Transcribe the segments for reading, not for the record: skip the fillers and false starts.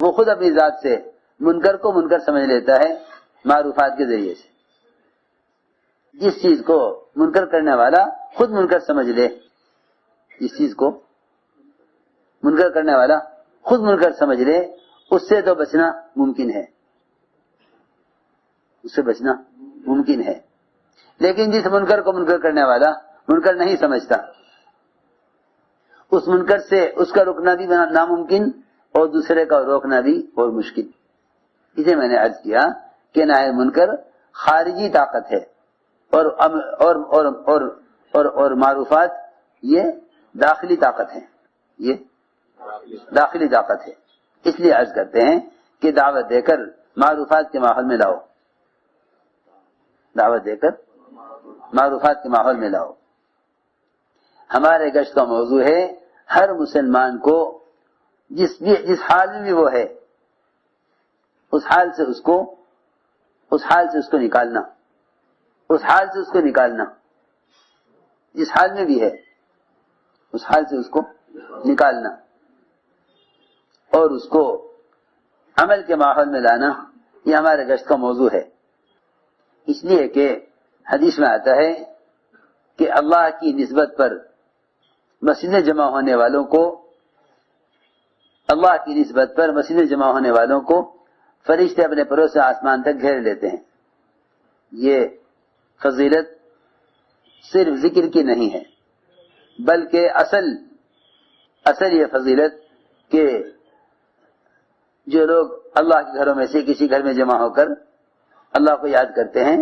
وہ خود اپنی ذات سے منکر کو منکر سمجھ لیتا ہے معروفات کے ذریعے سے. جس چیز کو منکر کرنے والا خود منکر سمجھ لے، جس چیز کو منکر کرنے والا خود منکر سمجھ لے، اس سے تو بچنا ممکن ہے، اس سے بچنا ممکن ہے. لیکن جس منکر کو منکر کرنے والا منکر نہیں سمجھتا، اس منکر سے اس کا رکنا بھی ناممکن اور دوسرے کا روکنا بھی اور مشکل. اسے میں نے عرض کیا کہ نہی منکر خارجی طاقت ہے اور اور معروفات یہ داخلی طاقت ہے، یہ داخلی طاقت ہے. اس لیے عرض کرتے ہیں کہ دعوت دے کر معروفات کے ماحول میں لاؤ، دعوت دے کر معروفات کے ماحول میں لاؤ. ہمارے گشت کا موضوع ہے ہر مسلمان کو جس حال میں بھی وہ ہے اس حال سے اس کو نکالنا، اس حال سے اس کو نکالنا، جس حال میں بھی ہے اس حال سے اس کو نکالنا اور اس کو عمل کے ماحول میں لانا. یہ ہمارے گشت کا موضوع ہے. اس لیے کہ حدیث میں آتا ہے کہ اللہ کی نسبت پر مسجد میں جمع ہونے والوں کو، اللہ کی نسبت پر مسجد میں جمع ہونے والوں کو فرشتے اپنے پروں سے آسمان تک گھیر لیتے ہیں. یہ فضیلت صرف ذکر کی نہیں ہے، بلکہ اصل یہ فضیلت کہ جو لوگ اللہ کے گھروں میں سے کسی گھر میں جمع ہو کر اللہ کو یاد کرتے ہیں،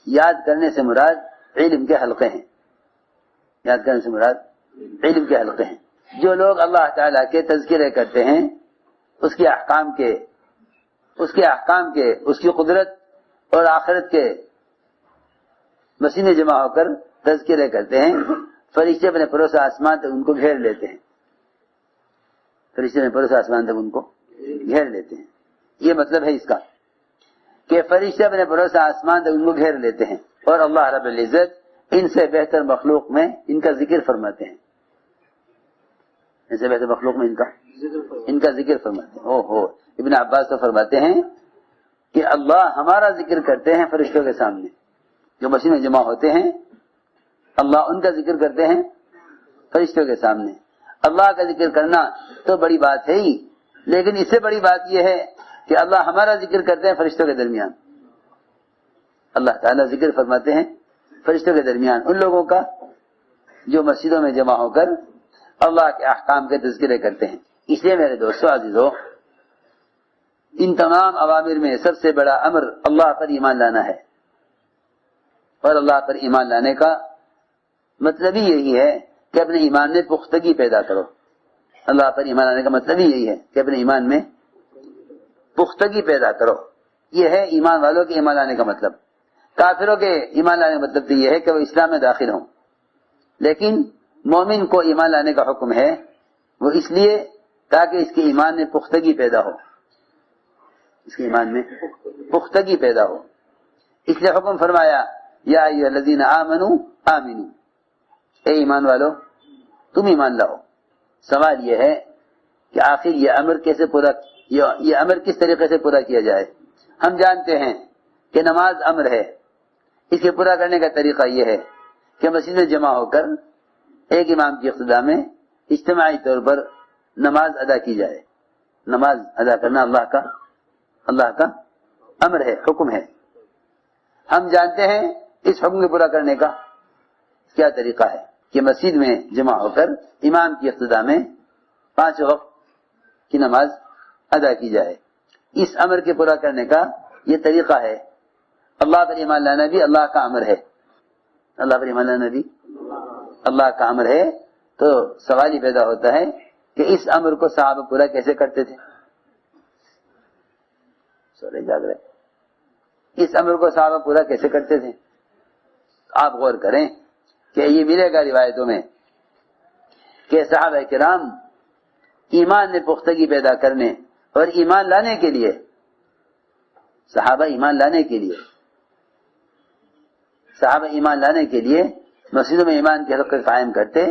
یاد کرنے سے مراد علم کے حلقے ہیں، یاد کرنے سے مراد علم کے حلقے ہیں. جو لوگ اللہ تعالیٰ کے تذکرے کرتے ہیں، اس کے احکام کے، اس کی قدرت اور آخرت کے مسجد میں جمع ہو کر تذکرے کرتے ہیں، فرشتے اپنے پروس آسمان تک ان کو گھیر لیتے ہیں، فرشتے اپنے پروس آسمان تک ان کو گھیر لیتے ہیں. یہ مطلب ہے اس کا کہ فرشتے اپنے پروس آسمان تک ان کو گھیر لیتے ہیں اور اللہ رب العزت ان سے بہتر مخلوق میں ان کا ذکر فرماتے ہیں، ان سے بہتر مخلوق میں ان کا ذکر فرماتے ہیں. ابن عباس تو فرماتے ہیں کہ اللہ ہمارا ذکر کرتے ہیں فرشتوں کے سامنے. جو مسجد میں جمع ہوتے ہیں اللہ ان کا ذکر کرتے ہیں فرشتوں کے سامنے. اللہ کا ذکر کرنا تو بڑی بات ہے ہی، لیکن اس سے بڑی بات یہ ہے کہ اللہ ہمارا ذکر کرتے ہیں فرشتوں کے درمیان. اللہ تعالیٰ ذکر فرماتے ہیں فرشتوں کے درمیان ان لوگوں کا جو مسجدوں میں جمع ہو کر اللہ کے احکام کے تذکرے کرتے ہیں. اس لیے میرے دوستو عزیزو، ان تمام اوامر میں سب سے بڑا امر اللہ پر ایمان لانا ہے، اور اللہ پر ایمان لانے کا مطلب ہی یہی ہے کہ اپنے ایمان میں پختگی پیدا کرو. اللہ پر ایمان لانے کا مطلب ہی یہی ہے کہ اپنے ایمان میں پختگی پیدا کرو. یہ ہے ایمان والوں کے ایمان لانے کا مطلب. کافروں کے ایمان لانے کا مطلب تو یہ ہے کہ وہ اسلام میں داخل ہوں، لیکن مومن کو ایمان لانے کا حکم ہے وہ اس لیے تاکہ اس کے ایمان میں پختگی پیدا ہو، اس کے ایمان میں پختگی پیدا ہو. اس لیے حکم فرمایا یا ایھا الذین آمنوا آمنوا، اے ایمان والو تم ایمان لاؤ. سوال یہ ہے کہ آخر یہ امر کس طریقے سے پورا کیا جائے. ہم جانتے ہیں کہ نماز امر ہے، اس کے پورا کرنے کا طریقہ یہ ہے کہ مسجد میں جمع ہو کر ایک امام کی اقتداء میں اجتماعی طور پر نماز ادا کی جائے. نماز ادا کرنا اللہ کا امر ہے، حکم ہے. ہم جانتے ہیں اس حکم کو پورا کرنے کا کیا طریقہ ہے کہ مسجد میں جمع ہو کر امام کی اقتداء میں 5 وقت کی نماز ادا کی جائے. اس امر کے پورا کرنے کا یہ طریقہ ہے. اللہ پر ایمان لانا بھی اللہ کا امر ہے، اللہ پر ایمان لانا بھی اللہ کا امر ہے. تو سوال ہی پیدا ہوتا ہے کہ اس امر کو صحابہ پورا کیسے کرتے تھے. سورے جاگ رہے، اس امر کو صحابہ پورا کیسے کرتے تھے. آپ غور کریں کہ یہ ملے گا روایتوں میں کہ صحابہ کرام ایمان میں پختگی پیدا کرنے اور ایمان لانے کے لیے، صحابہ ایمان لانے کے لیے مسجدوں میں ایمان کے حلقے قائم کرتے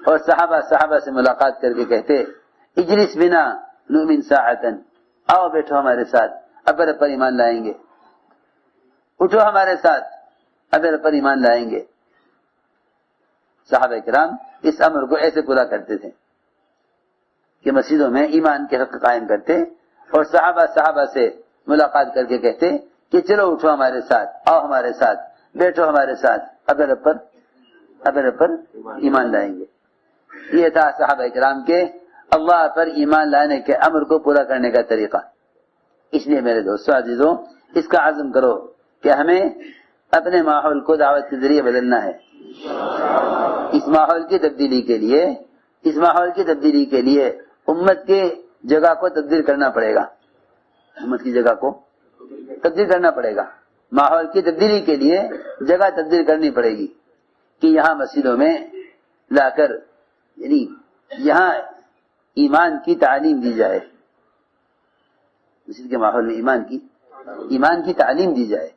اور صحابہ سے ملاقات کر کے کہتے اجلس بنا نؤمن ساعتا آؤ بیٹھو ہمارے ساتھ، اب رب پر ایمان لائیں گے، اٹھو ہمارے ساتھ، اب رب پر ایمان لائیں گے۔ صحابہ کرام اس امر کو ایسے پورا کرتے تھے کہ مسجدوں میں ایمان کے حق قائم کرتے اور صحابہ سے ملاقات کر کے کہتے کہ چلو اٹھو ہمارے ساتھ، آؤ ہمارے ساتھ، بیٹھو ہمارے ساتھ، اب رب پر ایمان لائیں گے۔ یہ تھا صحابہ کرام کے اللہ پر ایمان لانے کے امر کو پورا کرنے کا طریقہ۔ اس لیے میرے دوستو عزیزوں، اس کا عزم کرو کہ ہمیں اپنے ماحول کو دعوت کے ذریعے بدلنا ہے۔ اس ماحول کی تبدیلی کے لیے امت کے جگہ کو تبدیل کرنا پڑے گا، امت کی جگہ کو تبدیل کرنا پڑے گا۔ ماحول کی تبدیلی کے لیے جگہ تبدیل کرنی پڑے گی کہ یہاں مسجدوں میں لا کر یعنی یہاں ایمان کی تعلیم دی جائے، مسجد کے ماحول میں ایمان کی تعلیم دی جائے۔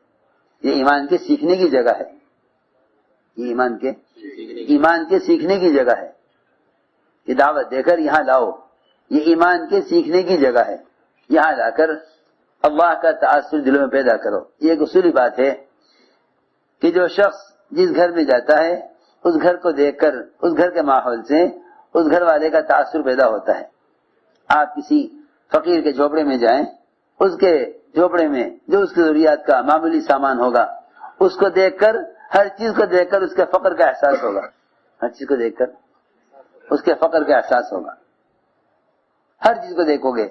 یہ ایمان کے سیکھنے کی جگہ ہے، یہ ایمان کے سیکھنے کی جگہ ہے۔ یہ دعوت دے کر یہاں لاؤ، یہ ایمان کے سیکھنے کی جگہ ہے۔ یہاں لا کر اللہ کا تأثر دلوں میں پیدا کرو۔ یہ ایک اصولی بات ہے کہ جو شخص جس گھر میں جاتا ہے اس گھر کو دیکھ کر، اس گھر کے ماحول سے اس گھر والے کا تأثر پیدا ہوتا ہے۔ آپ کسی فقیر کے جھوپڑے میں جائیں، اس کے جھوپڑے میں جو اس کی ضروریات کا معمولی سامان ہوگا اس کو دیکھ کر، ہر چیز کو دیکھ کر اس کے فقر کا احساس ہوگا، ہر چیز کو دیکھ کر اس کے فقر کا احساس ہوگا۔ ہر چیز کو دیکھو گے،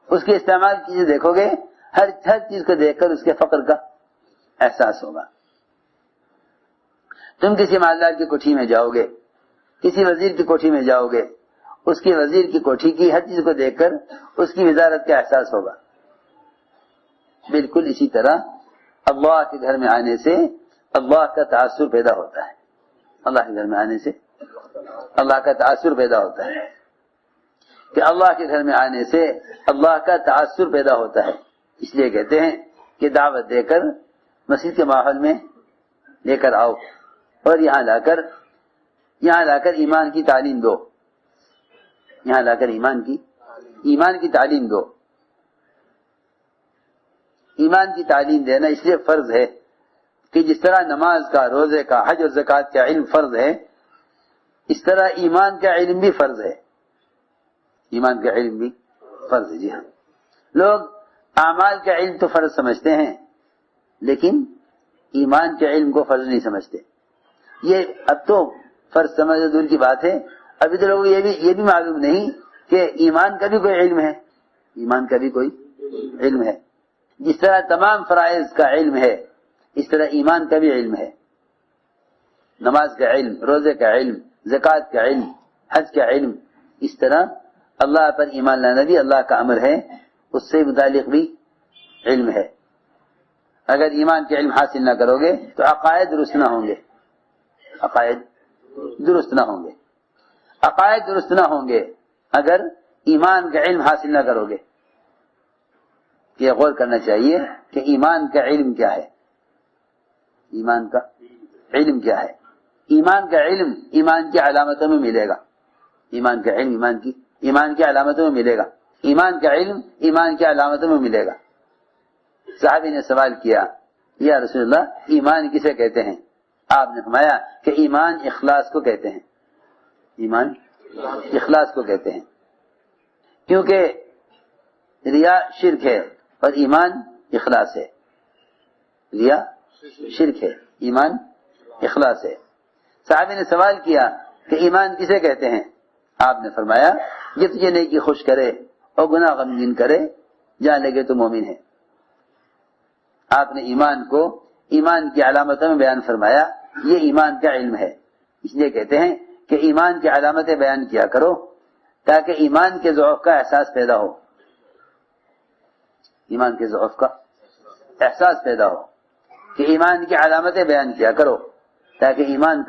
اس کے استعمال کی چیز دیکھو گے، ہر چیز کو دیکھ کر اس کے فقر کا احساس ہوگا۔ تم کسی مالدار کی کوٹھی میں جاؤ گے، کسی وزیر کی کوٹھی میں جاؤ گے، اس کی وزیر کی کوٹھی کی ہر چیز کو دیکھ کر اس کی وزارت کا احساس ہوگا۔ بالکل اسی طرح اللہ کے گھر میں آنے سے اللہ کا تأثر پیدا ہوتا ہے، اللہ کے گھر میں آنے سے اللہ کا تأثر پیدا ہوتا ہے کہ اللہ کے گھر میں آنے سے اللہ کا تأثر پیدا ہوتا ہے۔ اس لیے کہتے ہیں کہ دعوت دے کر مسجد کے ماحول میں لے کر آؤ اور یہاں لا کر ایمان کی تعلیم دو، یہاں لا کر ایمان کی تعلیم دو۔ ایمان کی تعلیم دینا اس لیے فرض ہے کہ جس طرح نماز کا، روزے کا، حج اور زکوٰۃ کا علم فرض ہے، اس طرح ایمان کا علم بھی فرض ہے، ایمان کا علم بھی فرض ہے۔ جی ہاں، لوگ اعمال کا علم تو فرض سمجھتے ہیں لیکن ایمان کے علم کو فرض نہیں سمجھتے۔ یہ اب تو فرض سمجھ دور کی بات ہے، ابھی تو لوگوں کو یہ بھی معلوم نہیں کہ ایمان کا بھی کوئی علم ہے، ایمان کا بھی کوئی علم ہے۔ جس طرح تمام فرائض کا علم ہے اس طرح ایمان کا بھی علم ہے، نماز کا علم، روزے کا علم، زکوٰۃ کا علم، حج کا علم۔ اس طرح اللہ پر ایمان لانا بھی اللہ کا امر ہے، اس سے متعلق بھی علم ہے۔ اگر ایمان کے علم حاصل نہ کرو گے تو عقائد درست نہ ہوں گے، عقائد درست نہ ہوں گے اگر ایمان کا علم حاصل نہ کرو گے۔ یہ غور کرنا چاہیے کہ ایمان کا علم کیا ہے، ایمان کا علم کیا ہے۔ ایمان کا علم ایمان کی علامتوں میں ملے گا، ایمان کا علم ایمان کی علامتوں میں ملے گا، ایمان کا علم ایمان کی علامتوں میں ملے گا۔ صحابی نے سوال کیا، یا رسول اللہ ایمان کسے کہتے ہیں؟ آپ نے فرمایا کہ ایمان اخلاص کو کہتے ہیں، ایمان اخلاص کو کہتے ہیں، کیونکہ ریا شرک ہے اور ایمان اخلاص ہے، ریا شرک ہے، ایمان اخلاص ہے۔ صحابی نے سوال کیا کہ ایمان کسے کہتے ہیں؟ آپ نے فرمایا یہ تجھے نیکی خوش کرے اور گناہ غمگین کرے، جان لگے تو مومن ہے۔ آپ نے ایمان کو ایمان کی علامتوں میں بیان فرمایا، یہ ایمان کا علم ہے۔ اس لیے کہتے ہیں کہ ایمان کی علامتیں بیان کیا کرو تاکہ ایمان کے ضعف کا احساس پیدا ہو، ایمان کے ضعف کا احساس پیدا ہو، کہ ایمان کی علامتیں بیان کیا کرو تاکہ ایمان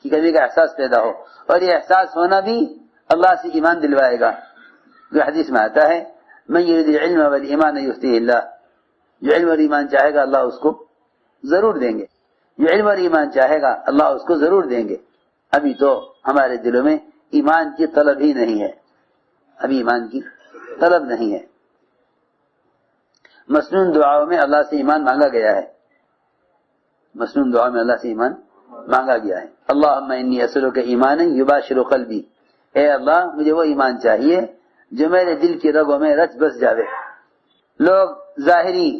کی کمی کا احساس پیدا ہو۔ اور یہ احساس ہونا بھی اللہ سے ایمان دلوائے گا، جو حدیث میں آتا ہے من یرید العلم والایمان یؤتیہ اللہ، جو علم اور ایمان چاہے گا اللہ اس کو ضرور دیں گے، جو علم اور ایمان چاہے گا اللہ اس کو ضرور دیں گے۔ ابھی تو ہمارے دلوں میں ایمان کی طلب ہی نہیں ہے، ابھی ایمان کی طلب نہیں ہے۔ مسنون دعاؤں میں اللہ سے ایمان مانگا گیا ہے، مسنون دعاؤں میں اللہ سے ایمان مانگا گیا ہے۔ اللہم انی اسألک ایمانا یباشر قلبی، اے اللہ مجھے وہ ایمان چاہیے جو میرے دل کی رگوں میں رچ بس جاوے۔ لوگ ظاہری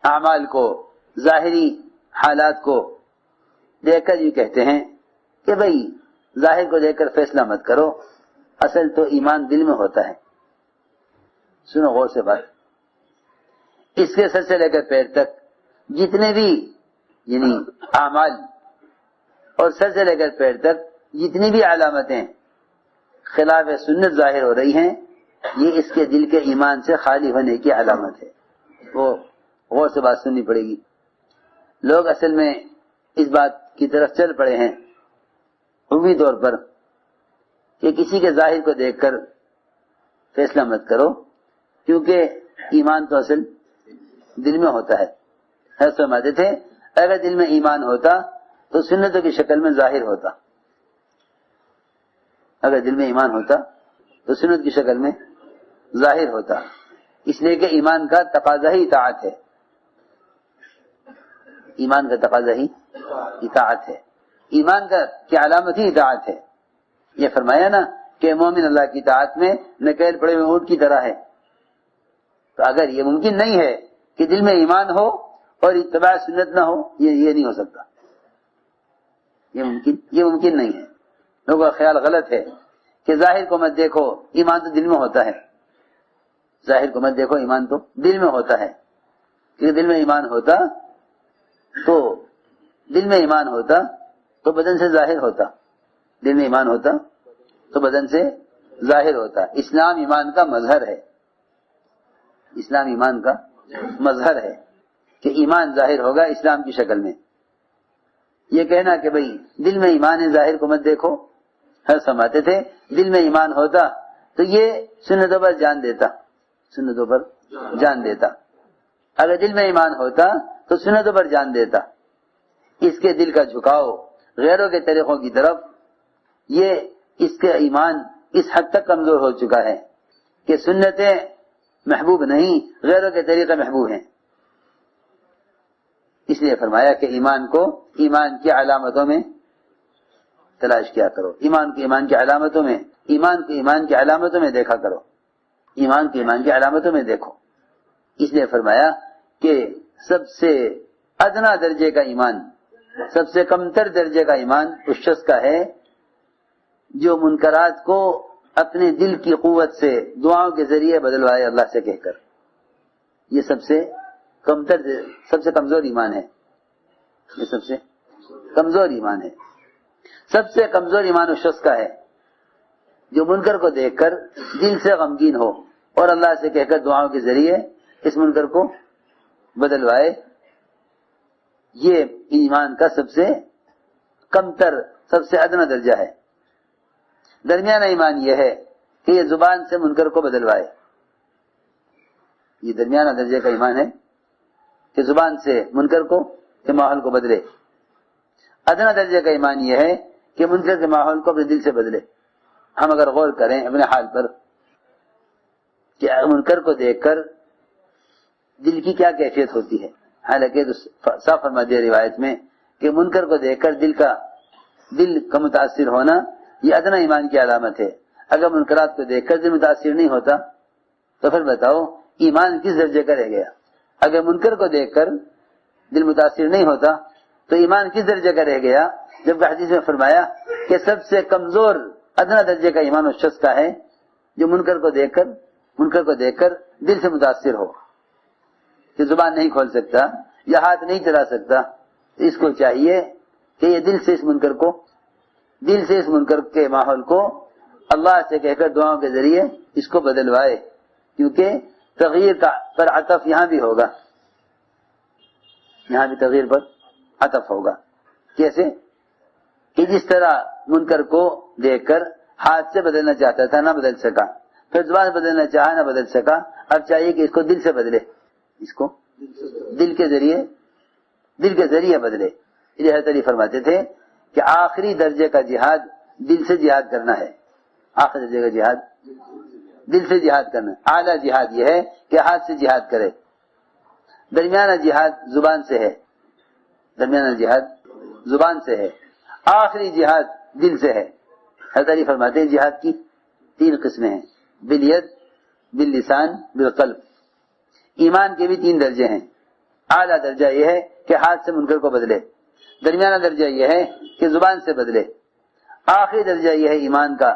اعمال کو، ظاہری حالات کو دیکھ کر یہ کہتے ہیں کہ بھئی ظاہر کو دیکھ کر فیصلہ مت کرو، اصل تو ایمان دل میں ہوتا ہے۔ سنو غور سے بات، اس کے سر سے لے کر پیر تک جتنے بھی یعنی اعمال اور سر سے لے کر پیر تک جتنی بھی علامتیں خلاف سنت ظاہر ہو رہی ہیں، یہ اس کے دل کے ایمان سے خالی ہونے کی علامت ہے۔ وہ غور سے بات سننی پڑے گی۔ لوگ اصل میں اس بات کی طرف چل پڑے ہیں عمومی طور پر کہ کسی کے ظاہر کو دیکھ کر فیصلہ مت کرو، کیونکہ ایمان تو اصل دل میں ہوتا ہے۔ حضرت فرماتے تھے اگر دل میں ایمان ہوتا تو سنتوں کی شکل میں ظاہر ہوتا، اگر دل میں ایمان ہوتا تو سنت کی شکل میں ظاہر ہوتا، اس لیے کہ ایمان کا تقاضا ہی اطاعت ہے، ایمان کا تقاضا ہی اطاعت ہے، ایمان کا کی علامت ہی اطاعت ہے۔ یہ فرمایا نا کہ مومن اللہ کی اطاعت میں نکیل پڑے ہوئے اونٹ کی طرح ہے۔ تو اگر یہ ممکن نہیں ہے کہ دل میں ایمان ہو اور اتباع سنت نہ ہو، یہ نہیں ہو سکتا، یہ ممکن نہیں ہے۔ لوگوں کا خیال غلط ہے کہ ظاہر کو مت دیکھو، ایمان تو دل میں ہوتا ہے، ظاہر کو مت دیکھو، ایمان تو دل میں ہوتا ہے، کیونکہ دل میں ایمان ہوتا تو بدن سے ظاہر ہوتا، دل میں ایمان ہوتا تو بدن سے ظاہر ہوتا۔ اسلام ایمان کا مظہر ہے، اسلام ایمان کا مظہر ہے کہ ایمان ظاہر ہوگا اسلام کی شکل میں۔ یہ کہنا کہ بھئی دل میں ایمان ہے ظاہر کو مت دیکھو، ہر سماتے تھے دل میں ایمان ہوتا تو یہ سنتوں پر جان دیتا، سنتوں پر جان دیتا، اگر دل میں ایمان ہوتا تو سنتوں پر جان دیتا۔ اس کے دل کا جھکاؤ غیروں کے طریقوں کی طرف، یہ اس کے ایمان اس حد تک کمزور ہو چکا ہے کہ سنتیں محبوب نہیں، غیروں کے طریقے محبوب ہیں۔ اس لیے فرمایا کہ ایمان کو ایمان کی علامتوں میں تلاش کیا کرو، ایمان کی علامتوں میں، ایمان کی علامتوں میں دیکھا کرو، ایمان کی علامتوں میں دیکھو۔ اس لیے فرمایا کہ سب سے ادنا درجے کا ایمان، سب سے کمتر درجے کا ایمان اس شخص کا ہے جو منکرات کو اپنے دل کی قوت سے دعاؤں کے ذریعے بدلوائے اللہ سے کہہ کر، یہ سب سے کمزور ایمان ہے، یہ سب سے کمزور ایمان ہے۔ سب سے کمزور ایمان اس شخص کا ہے جو منکر کو دیکھ کر دل سے غمگین ہو اور اللہ سے کہہ کر دعاؤں کے ذریعے اس منکر کو بدلوائے۔ یہ ایمان کا سب سے کمتر، سب سے ادنا درجہ ہے۔ درمیانہ ایمان یہ ہے کہ یہ زبان سے منکر کو بدلوائے، یہ درمیانہ درجے کا ایمان ہے کہ زبان سے منکر کو کے ماحول کو بدلے۔ ادنا درجے کا ایمان یہ ہے کہ منکر کے ماحول کو اپنے دل سے بدلے۔ ہم اگر غور کریں اپنے حال پر کہ منکر کو دیکھ کر دل کی کیا کیفیت ہوتی ہے، حالانکہ صاف فرما دیا روایت میں کہ منکر کو دیکھ کر دل کا متاثر ہونا یہ ادنا ایمان کی علامت ہے۔ اگر منکرات کو دیکھ کر دل متاثر نہیں ہوتا تو پھر بتاؤ ایمان کس درجے کا رہ گیا؟ اگر منکر کو دیکھ کر دل متاثر نہیں ہوتا تو ایمان کس درجے کا رہ گیا؟ جبکہ حدیث میں فرمایا کہ سب سے کمزور ادنا درجے کا ایمان اس شخص کا ہے جو منکر کو دیکھ کر دل سے متاثر ہو، کہ زبان نہیں کھول سکتا یا ہاتھ نہیں چلا سکتا، اس کو چاہیے کہ یہ دل سے اس منکر کے ماحول کو اللہ سے کہہ کر دعاؤں کے ذریعے اس کو بدلوائے، کیونکہ تغییر پر عطف یہاں بھی ہوگا، یہاں بھی تغییر پر عطف ہوگا۔ کیسے کہ جس طرح منکر کو دیکھ کر ہاتھ سے بدلنا چاہتا تھا نہ بدل سکا، پھر زبان بدلنا چاہا نہ بدل سکا، اب چاہیے کہ اس کو دل سے بدلے، اس کو دل کے ذریعے بدلے۔ یہ حضرت علی فرماتے تھے کہ آخری درجے کا جہاد دل سے جہاد کرنا ہے، آخری درجے کا جہاد دل سے جہاد کرنا. اعلیٰ جہاد یہ ہے کہ ہاتھ سے جہاد کرے. درمیانہ جہاد زبان سے ہے. درمیانہ جہاد زبان سے ہے. آخری جہاد دل سے ہے. حضرت علی فرماتے ہیں جہاد کی 3 قسمیں ہیں: بالید، باللسان، بالقلب. ایمان کے بھی 3 درجے ہیں. اعلیٰ درجہ یہ ہے کہ ہاتھ سے منکر کو بدلے. درمیانہ درجہ یہ ہے کہ زبان سے بدلے. آخری درجہ یہ ہے ایمان کا،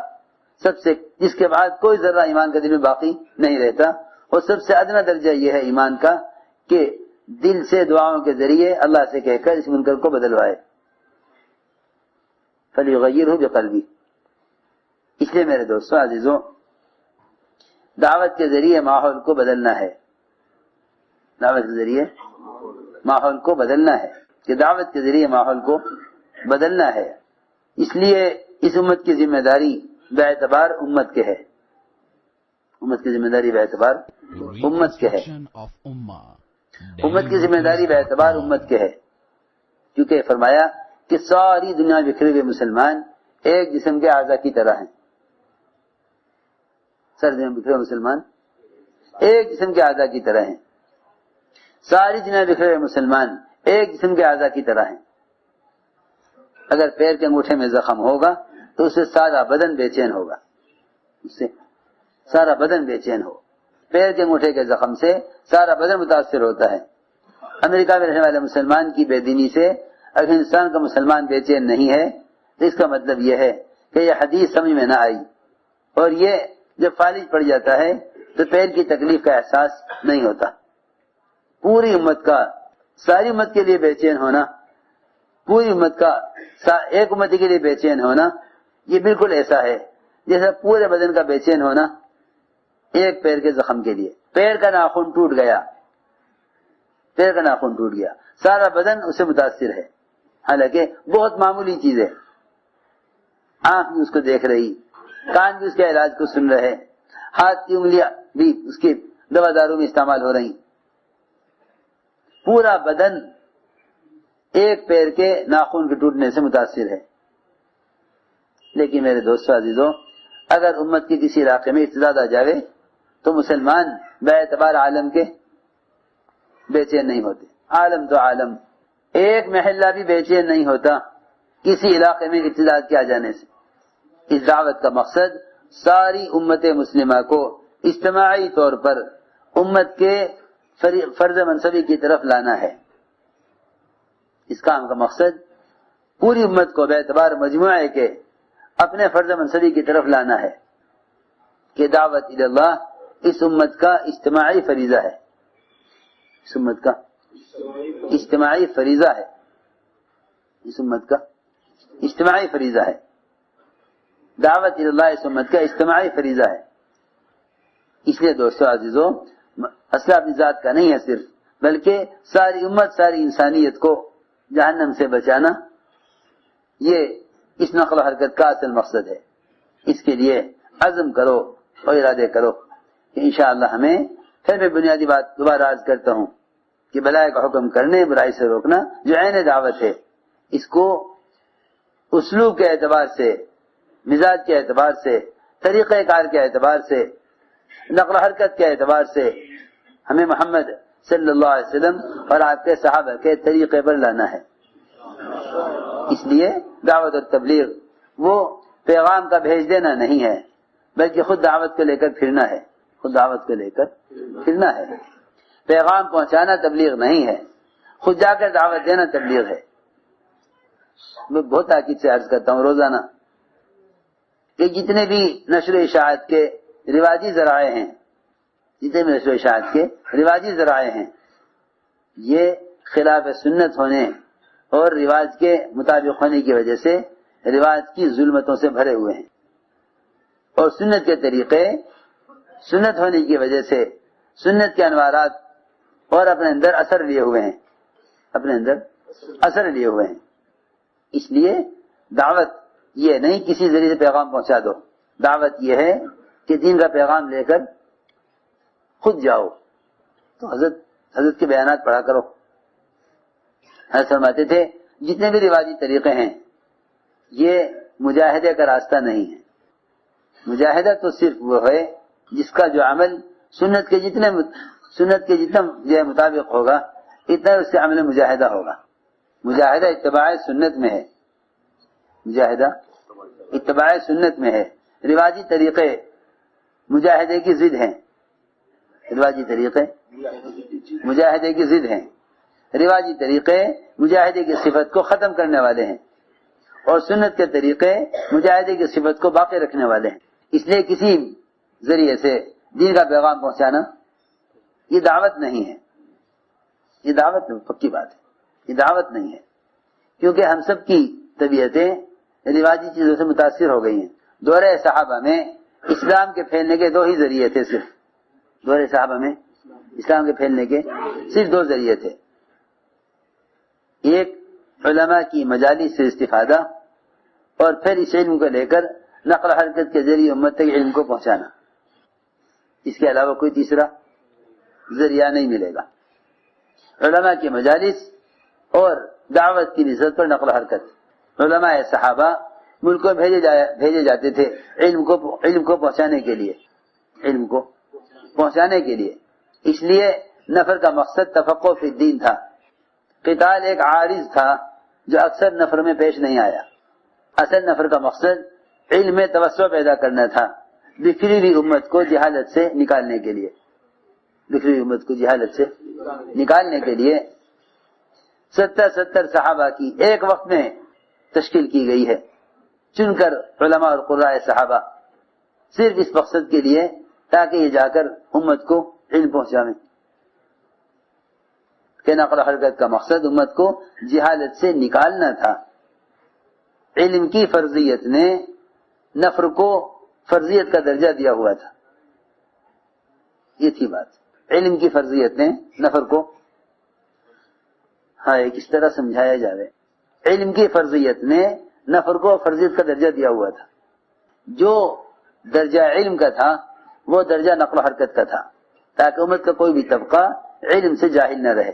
سب سے جس کے بعد کوئی ذرہ ایمان کا دل میں باقی نہیں رہتا. اور سب سے ادنا درجہ یہ ہے ایمان کا کہ دل سے دعاؤں کے ذریعے اللہ سے کہہ کر اس منکر کو بدلوائے. فلیغیرہ بقلبی. اس لیے میرے دوستوں عزیزوں، دعوت کے ذریعے ماحول کو بدلنا ہے. دعوت کے ذریعے ماحول کو بدلنا ہے کہ دعوت کے ذریعے ماحول کو بدلنا ہے. اس لیے اس امت کی ذمہ داری بے اعتبار امت کے ہے. امت کی ذمہ داری بے اعتبار امت کے ہے. امت کی ذمہ داری بے اعتبار امت کے ہے، کیونکہ فرمایا کہ ساری دنیا بکھرے ہوئے مسلمان ایک جسم کے اعضاء کی طرح ہیں. ساری دنیا بکھرے ہوئے مسلمان ایک جسم کے اعضاء کی طرح ہیں. ساری دنیا بکھرے ہوئے مسلمان ایک جسم کے اعضاء کی طرح ہیں. اگر پیر کے انگوٹھے میں زخم ہوگا تو اس سے سارا بدن بے چین ہوگا. اس سے سارا بدن بے چین ہو. پیر کے انگوٹھے کے زخم سے سارا بدن متاثر ہوتا ہے. امریکہ میں رہنے والے مسلمان کی بے دینی سے اگر ہندوستان کا مسلمان بے چین نہیں ہے تو اس کا مطلب یہ ہے کہ یہ حدیث سمجھ میں نہ آئی. اور یہ جب فالج پڑ جاتا ہے تو پیر کی تکلیف کا احساس نہیں ہوتا. پوری امت کا، ساری امت کے لیے بے چین ہونا، پوری امت کا ایک امتی کے لیے بے چین ہونا، یہ بالکل ایسا ہے جیسا پورے بدن کا بے چین ہونا ایک پیر کے زخم کے لیے. پیر کا ناخن ٹوٹ گیا، پیر کا ناخن ٹوٹ گیا، سارا بدن اس سے متاثر ہے. حالانکہ بہت معمولی چیز ہے. آنکھ بھی اس کو دیکھ رہی، کان بھی اس کے علاج کو سن رہے، ہاتھ کی انگلیاں بھی اس کی دوا داروں میں استعمال ہو رہی. پورا بدن ایک پیر کے ناخن کے ٹوٹنے سے متاثر ہے. لیکن میرے دوستو عزیزوں، اگر امت کے کسی علاقے میں ارتداد آ جائے تو مسلمان بے اعتبار عالم کے بے چین نہیں ہوتے. عالم تو عالم، ایک محلہ بھی بے چین نہیں ہوتا کسی علاقے میں ارتداد کے آ جانے سے. اس دعوت کا مقصد ساری امت مسلمہ کو اجتماعی طور پر امت کے فرض منصبی کی طرف لانا ہے. اس کام کا مقصد پوری امت کو بے اعتبار مجموعے کے اپنے فرض منصبی کی طرف لانا ہے کہ دعوت اللہ اس امت کا اجتماعی فریضہ ہے. اس امت کا اجتماعی فریضہ ہے. اس امت کا اجتماعی فریضہ ہے. دعوت اللہ اس امت کا اجتماعی فریضہ ہے. اس لیے دوستو عزیزوں، مسئلہ اپنی ذات کا نہیں ہے صرف، بلکہ ساری امت، ساری انسانیت کو جہنم سے بچانا، یہ اس نقل و حرکت کا اصل مقصد ہے. اس کے لیے عزم کرو اور ارادے کرو کہ انشاءاللہ ہمیں، پھر میں بنیادی بات دوبارہ عرض کرتا ہوں کہ بلائی کا حکم کرنے، برائی سے روکنا جو عین دعوت ہے، اس کو اسلوب کے اعتبار سے، مزاج کے اعتبار سے، طریقہ کار کے اعتبار سے، نقل و حرکت کے اعتبار سے ہمیں محمد صلی اللہ علیہ وسلم اور آپ کے صحابہ کے طریقے پر لانا ہے. اس لیے دعوت اور تبلیغ وہ پیغام کا بھیج دینا نہیں ہے، بلکہ خود دعوت کو لے کر پھرنا ہے. خود دعوت کو لے کر پھرنا ہے. پیغام پہنچانا تبلیغ نہیں ہے، خود جا کر دعوت دینا تبلیغ ہے. میں بہت تاکید سے عرض کرتا ہوں روزانہ کہ جتنے بھی نشر و اشاعت کے رواجی ذرائع ہیں، جتنے بھی نشر و اشاعت کے رواجی ذرائع ہیں، یہ خلاف سنت ہونے اور رواج کے مطابق ہونے کی وجہ سے رواج کی ظلمتوں سے بھرے ہوئے ہیں، اور سنت کے طریقے سنت ہونے کی وجہ سے سنت کے انوارات اور اپنے اندر اثر لیے ہوئے ہیں، اپنے اندر اثر لیے ہوئے ہیں. اس لیے دعوت یہ نہیں کسی ذریعے سے پیغام پہنچا دو، دعوت یہ ہے کہ دین کا پیغام لے کر خود جاؤ. تو حضرت کے بیانات پڑھا کرو. حضرت فرماتے تھے جتنے بھی رواجی طریقے ہیں یہ مجاہدے کا راستہ نہیں ہے. مجاہدہ تو صرف وہ ہے جس کا جو عمل سنت کے جتنا جو ہے مطابق ہوگا اتنا اس سے عمل مجاہدہ ہوگا. مجاہدہ اتباع سنت میں ہے. مجاہدہ اتباع سنت میں ہے. رواجی طریقے مجاہدے کی ضد ہیں. رواجی طریقے مجاہدے کی ضد ہیں. رواجی طریقے مجاہدے کی صفت کو ختم کرنے والے ہیں اور سنت کے طریقے مجاہدے کی صفت کو باقی رکھنے والے ہیں. اس لیے کسی ذریعے سے دین کا پیغام پہنچانا یہ دعوت نہیں ہے. یہ دعوت پکی بات ہے. یہ دعوت نہیں ہے کیونکہ ہم سب کی طبیعتیں رواجی چیزوں سے متاثر ہو گئی ہیں. دورہ صحابہ میں اسلام کے پھیلنے کے دو ہی ذریعے تھے. صرف دورہ صحابہ میں اسلام کے پھیلنے کے صرف دو ذریعے تھے. ایک علماء کی مجالس سے استفادہ اور پھر اس علم کو لے کر نقل حرکت کے ذریعے امت تک علم کو پہنچانا. اس کے علاوہ کوئی تیسرا ذریعہ نہیں ملے گا. علماء کی مجالس اور دعوت کی نسبت پر نقل حرکت. علماء صحابہ ملک کو بھیجے جاتے تھے علم کو پہنچانے کے لیے. علم کو پہنچانے کے لیے. اس لیے نفر کا مقصد تفقہ فی الدین تھا. قتال ایک عارض تھا جو اکثر نفر میں پیش نہیں آیا. اصل نفر کا مقصد علم میں توسع پیدا کرنا تھا بکھری ہوئی امت کو جہالت سے نکالنے کے لیے. بکھری ہوئی امت کو جہالت سے نکالنے کے لیے 70 صحابہ کی ایک وقت میں تشکیل کی گئی ہے چن کر علماء اور قراء صحابہ صرف اس مقصد کے لیے تاکہ یہ جا کر امت کو علم پہنچائیں. کہ نقل حرکت کا مقصد امت کو جہالت سے نکالنا تھا. علم کی فرضیت نے نفر کو فرضیت کا درجہ دیا ہوا تھا. یہ تھی بات. علم کی فرضیت نے نفر کو کس طرح سمجھایا جاوے. علم کی فرضیت نے نفر کو فرضیت کا درجہ دیا ہوا تھا. جو درجہ علم کا تھا وہ درجہ نقل و حرکت کا تھا تاکہ امت کا کوئی بھی طبقہ علم سے جاہل نہ رہے.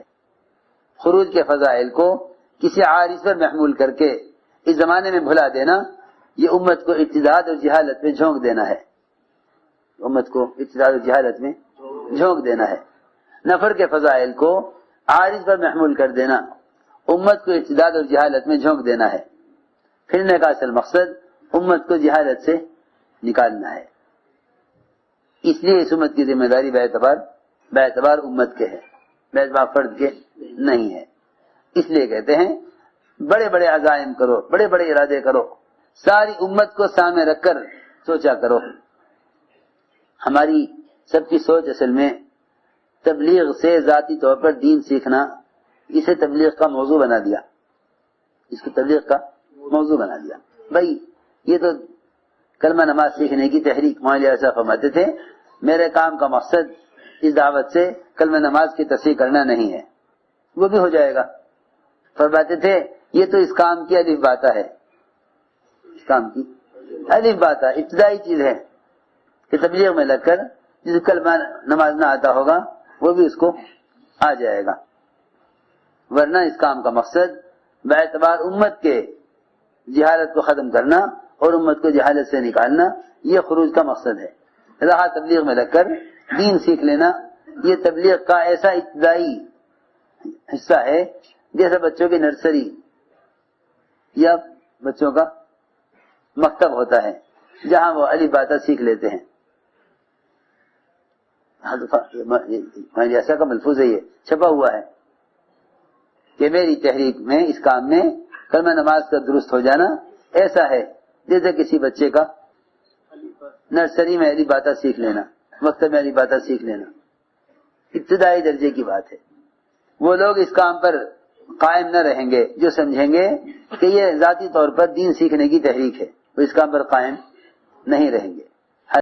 خروج کے فضائل کو کسی عارض پر محمول کر کے اس زمانے میں بھلا دینا یہ امت کو ارتداد اور جہالت میں جھونک دینا ہے. امت کو ارتداد اور جہالت میں جھونک دینا ہے. نفر کے فضائل کو عارض پر محمول کر دینا امت کو ارتداد اور جہالت میں جھونک دینا ہے. پھرنے کا اصل مقصد امت کو جہالت سے نکالنا ہے. اس لیے اس امت کی ذمہ داری باعتبار امت کے ہے, باعتبار فرد کے نہیں ہے. اس لیے کہتے ہیں بڑے بڑے عزائم کرو, بڑے بڑے ارادے کرو, ساری امت کو سامنے رکھ کر سوچا کرو. ہماری سب کی سوچ اصل میں تبلیغ سے ذاتی طور پر دین سیکھنا, اسے تبلیغ کا موضوع بنا دیا. اس کو تبلیغ کا موضوع بنا دیا. بھائی یہ تو کلمہ نماز سیکھنے کی تحریک مولانا ایسا فرماتے تھے, میرے کام کا مقصد اس دعوت سے کلمہ نماز کی تصحیح کرنا نہیں ہے. وہ بھی ہو جائے گا. فرماتے تھے یہ تو اس کام کی الف باتا ہے, اس کام کی الف باتا ابتدائی چیز ہے کہ تبلیغ میں لگ کر جس کلمہ نماز نہ آتا ہوگا وہ بھی اس کو آ جائے گا. ورنہ اس کام کا مقصد باعتبار امت کے جہالت کو ختم کرنا اور امت کو جہالت سے نکالنا یہ خروج کا مقصد ہے. رہا تبلیغ میں لگ کر دین سیکھ لینا, یہ تبلیغ کا ایسا ابتدائی حصہ ہے جیسے بچوں کی نرسری یا بچوں کا مکتب ہوتا ہے جہاں وہ الف باتا سیکھ لیتے ہیں. ایسا کا ملفوظ ہے, یہ چھپا ہوا ہے کہ میری تحریک میں اس کام میں کلمہ نماز کا درست ہو جانا ایسا ہے جیسے کسی بچے کا نرسری میں الف باتا سیکھ لینا, مکتب میں الف باتا سیکھ لینا. ابتدائی درجے کی بات ہے. وہ لوگ اس کام پر قائم نہ رہیں گے جو سمجھیں گے کہ یہ ذاتی طور پر دین سیکھنے کی تحریک ہے, وہ اس کام پر قائم نہیں رہیں گے.